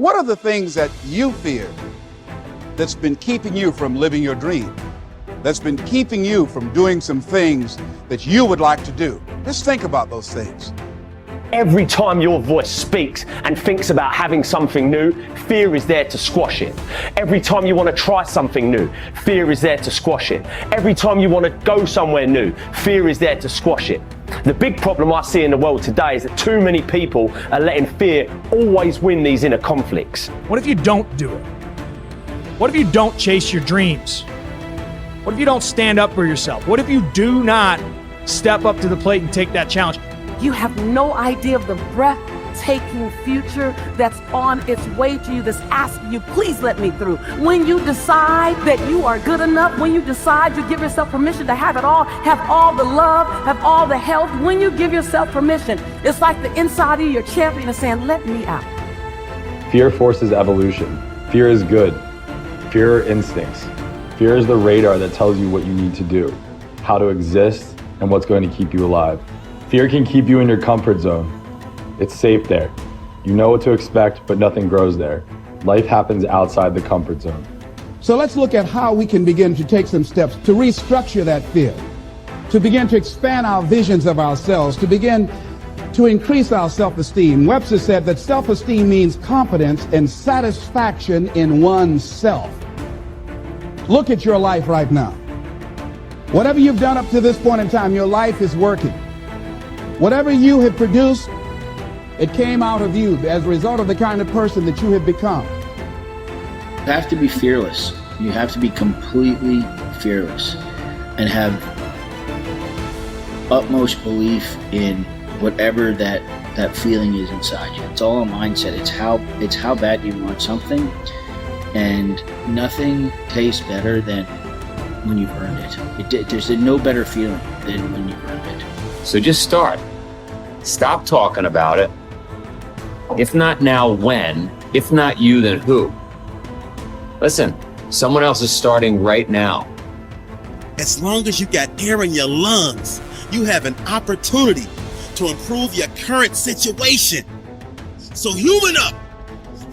What are the things that you fear that's been keeping you from living your dream? That's been keeping you from doing some things that you would like to do? Just think about those things. Every time your voice speaks and thinks about having something new, fear is there to squash it. Every time you want to try something new, fear is there to squash it. Every time you want to go somewhere new, fear is there to squash it. The big problem I see in the world today is that too many people are letting fear always win these inner conflicts. What if you don't do it? What if you don't chase your dreams? What if you don't stand up for yourself? What if you do not step up to the plate and take that challenge? You have no idea of the breathtaking future that's on its way to you, that's asking you, please let me through. When you decide that you are good enough, when you decide you give yourself permission to have it all, have all the love, have all the health, when you give yourself permission, it's like the inside of your champion is saying, let me out. Fear forces evolution. Fear is good. Fear are instincts. Fear is the radar that tells you what you need to do, how to exist, and what's going to keep you alive. Fear can keep you in your comfort zone. It's safe there. You know what to expect, but nothing grows there. Life happens outside the comfort zone. So let's look at how we can begin to take some steps to restructure that fear, to begin to expand our visions of ourselves, to begin to increase our self-esteem. Webster said that self-esteem means competence and satisfaction in oneself. Look at your life right now. Whatever you've done up to this point in time, your life is working. Whatever you have produced, it came out of you as a result of the kind of person that you have become. You have to be fearless. You have to be completely fearless and have utmost belief in whatever that feeling is inside you. It's all a mindset. It's how bad you want something, and nothing tastes better than when you've earned it. There's no better feeling than when you've earned it. So just start. Stop talking about it. If not now, when? If not you, then who? Listen, someone else is starting right now. As long as you got air in your lungs, you have an opportunity to improve your current situation. So human up,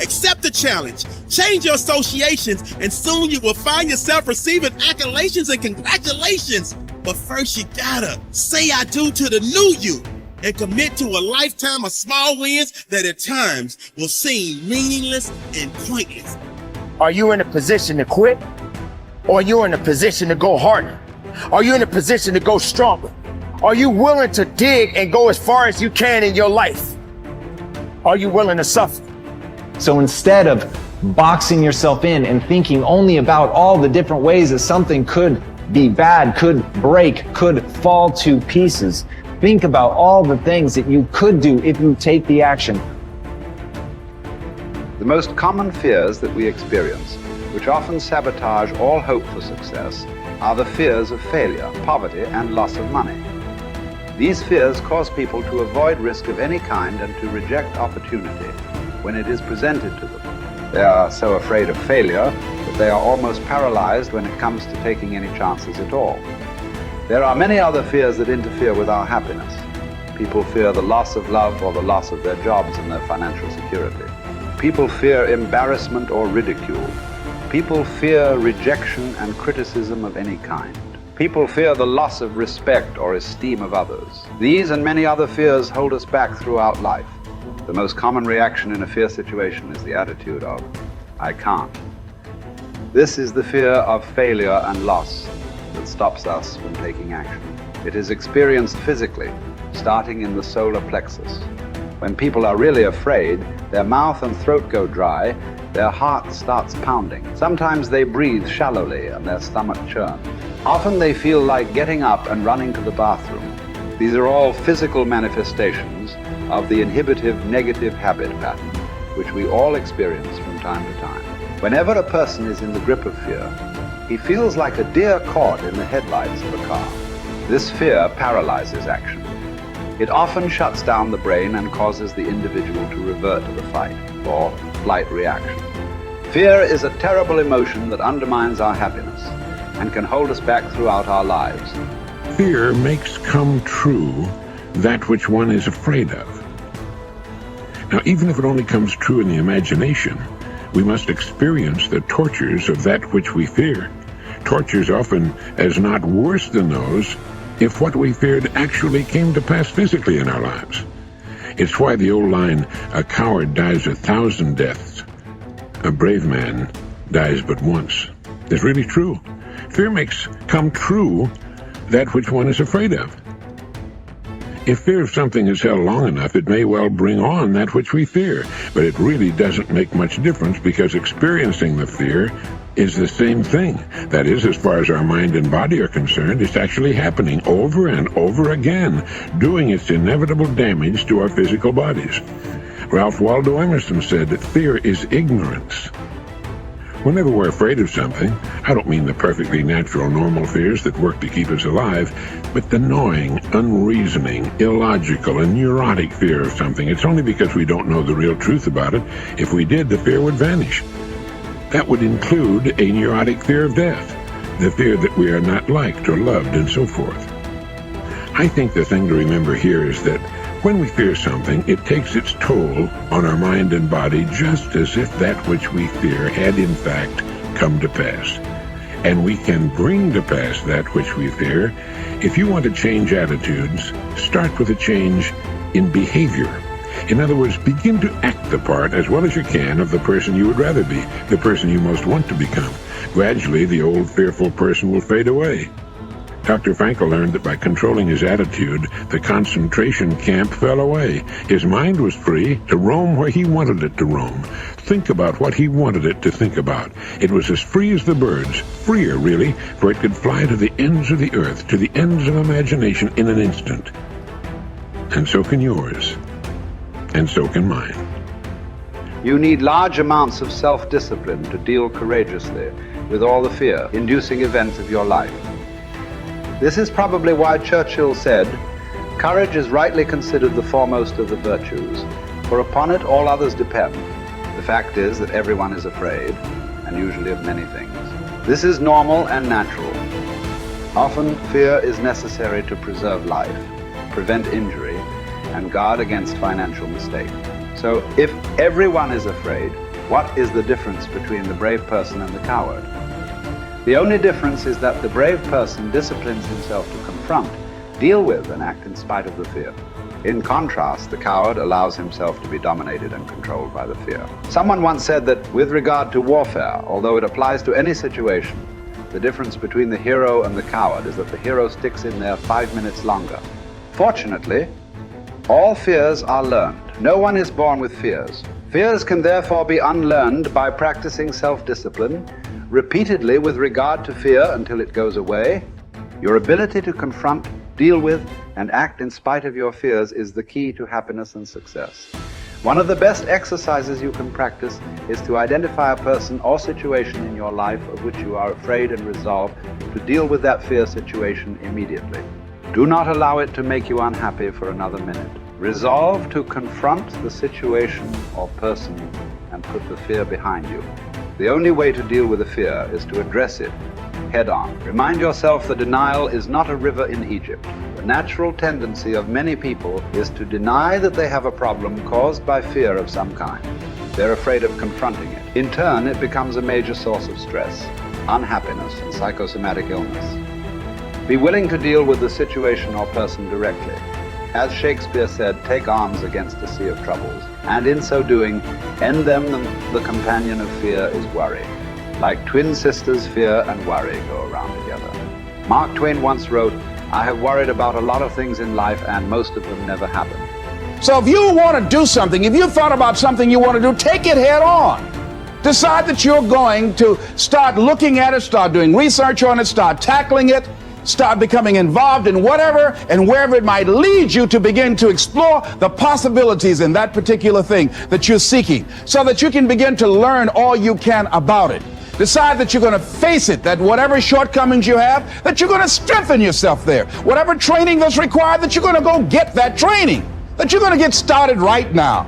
accept the challenge, change your associations, and soon you will find yourself receiving accolades and congratulations. But first you gotta say I do to the new you and commit to a lifetime of small wins that at times will seem meaningless and pointless. Are you in a position to quit? Or are you in a position to go harder? Are you in a position to go stronger? Are you willing to dig and go as far as you can in your life? Are you willing to suffer? So instead of boxing yourself in and thinking only about all the different ways that something could be bad, could break, could fall to pieces, think about all the things that you could do if you take the action. The most common fears that we experience, which often sabotage all hope for success, are the fears of failure, poverty, and loss of money. These fears cause people to avoid risk of any kind and to reject opportunity when it is presented to them. They are so afraid of failure that they are almost paralyzed when it comes to taking any chances at all. There are many other fears that interfere with our happiness. People fear the loss of love or the loss of their jobs and their financial security. People fear embarrassment or ridicule. People fear rejection and criticism of any kind. People fear the loss of respect or esteem of others. These and many other fears hold us back throughout life. The most common reaction in a fear situation is the attitude of, I can't. This is the fear of failure and loss that stops us from taking action. It is experienced physically, starting in the solar plexus. When people are really afraid, their mouth and throat go dry, their heart starts pounding. Sometimes they breathe shallowly and their stomach churns. Often they feel like getting up and running to the bathroom. These are all physical manifestations of the inhibitive negative habit pattern, which we all experience from time to time. Whenever a person is in the grip of fear, he feels like a deer caught in the headlights of a car. This fear paralyzes action. It often shuts down the brain and causes the individual to revert to the fight or flight reaction. Fear is a terrible emotion that undermines our happiness and can hold us back throughout our lives. Fear makes come true that which one is afraid of. Now, even if it only comes true in the imagination, we must experience the tortures of that which we fear. Tortures often as not worse than those if what we feared actually came to pass physically in our lives. It's why the old line, "A coward dies 1,000 deaths. A brave man dies but once," is really true. Fear makes come true that which one is afraid of. If fear of something is held long enough, it may well bring on that which we fear, but it really doesn't make much difference because experiencing the fear is the same thing. That is, as far as our mind and body are concerned, it's actually happening over and over again, doing its inevitable damage to our physical bodies. Ralph Waldo Emerson said that fear is ignorance. Whenever we're afraid of something, I don't mean the perfectly natural, normal fears that work to keep us alive, but the gnawing, unreasoning, illogical, and neurotic fear of something. It's only because we don't know the real truth about it. If we did, the fear would vanish. That would include a neurotic fear of death, the fear that we are not liked or loved, and so forth. I think the thing to remember here is that when we fear something, it takes its toll on our mind and body just as if that which we fear had in fact come to pass. And we can bring to pass that which we fear. If you want to change attitudes, start with a change in behavior. In other words, begin to act the part as well as you can of the person you would rather be, the person you most want to become. Gradually, the old fearful person will fade away. Dr. Frankl learned that by controlling his attitude, the concentration camp fell away. His mind was free to roam where he wanted it to roam, think about what he wanted it to think about. It was as free as the birds, freer really, for it could fly to the ends of the earth, to the ends of imagination in an instant. And so can yours, and so can mine. You need large amounts of self-discipline to deal courageously with all the fear-inducing events of your life. This is probably why Churchill said, "Courage is rightly considered the foremost of the virtues, for upon it all others depend." The fact is that everyone is afraid, and usually of many things. This is normal and natural. Often, fear is necessary to preserve life, prevent injury, and guard against financial mistake. So, if everyone is afraid, what is the difference between the brave person and the coward? The only difference is that the brave person disciplines himself to confront, deal with, and act in spite of the fear. In contrast, the coward allows himself to be dominated and controlled by the fear. Someone once said that with regard to warfare, although it applies to any situation, the difference between the hero and the coward is that the hero sticks in there 5 minutes longer. Fortunately, all fears are learned. No one is born with fears. Fears can therefore be unlearned by practicing self-discipline repeatedly with regard to fear until it goes away. Your ability to confront, deal with, and act in spite of your fears is the key to happiness and success. One of the best exercises you can practice is to identify a person or situation in your life of which you are afraid and resolve to deal with that fear situation immediately. Do not allow it to make you unhappy for another minute. Resolve to confront the situation or person and put the fear behind you. The only way to deal with a fear is to address it head on. Remind yourself that denial is not a river in Egypt. The natural tendency of many people is to deny that they have a problem caused by fear of some kind. They're afraid of confronting it. In turn, it becomes a major source of stress, unhappiness, and psychosomatic illness. Be willing to deal with the situation or person directly. As Shakespeare said, take arms against a sea of troubles, and in so doing, end them. The companion of fear is worry. Like twin sisters, fear and worry go around together. Mark Twain once wrote, "I have worried about a lot of things in life, and most of them never happen." So if you want to do something, if you've thought about something you want to do, take it head on. Decide that you're going to start looking at it, start doing research on it, start tackling it, start becoming involved in whatever and wherever it might lead you to begin to explore the possibilities in that particular thing that you're seeking so that you can begin to learn all you can about it. Decide that you're going to face it, that whatever shortcomings you have, that you're going to strengthen yourself there. Whatever training that's required, that you're going to go get that training, that you're going to get started right now.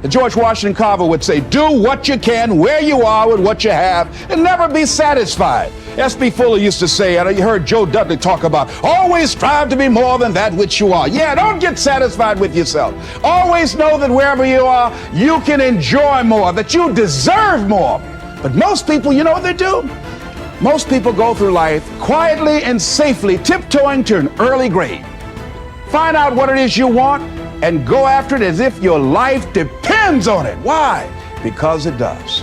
George Washington Carver would say, do what you can, where you are with what you have, and never be satisfied. S.B. Fuller used to say, and you heard Joe Dudley talk about, always strive to be more than that which you are. Yeah, don't get satisfied with yourself. Always know that wherever you are, you can enjoy more, that you deserve more. But most people, you know what they do? Most people go through life quietly and safely, tiptoeing to an early grave. Find out what it is you want and go after it as if your life depends on it. Why? Because it does.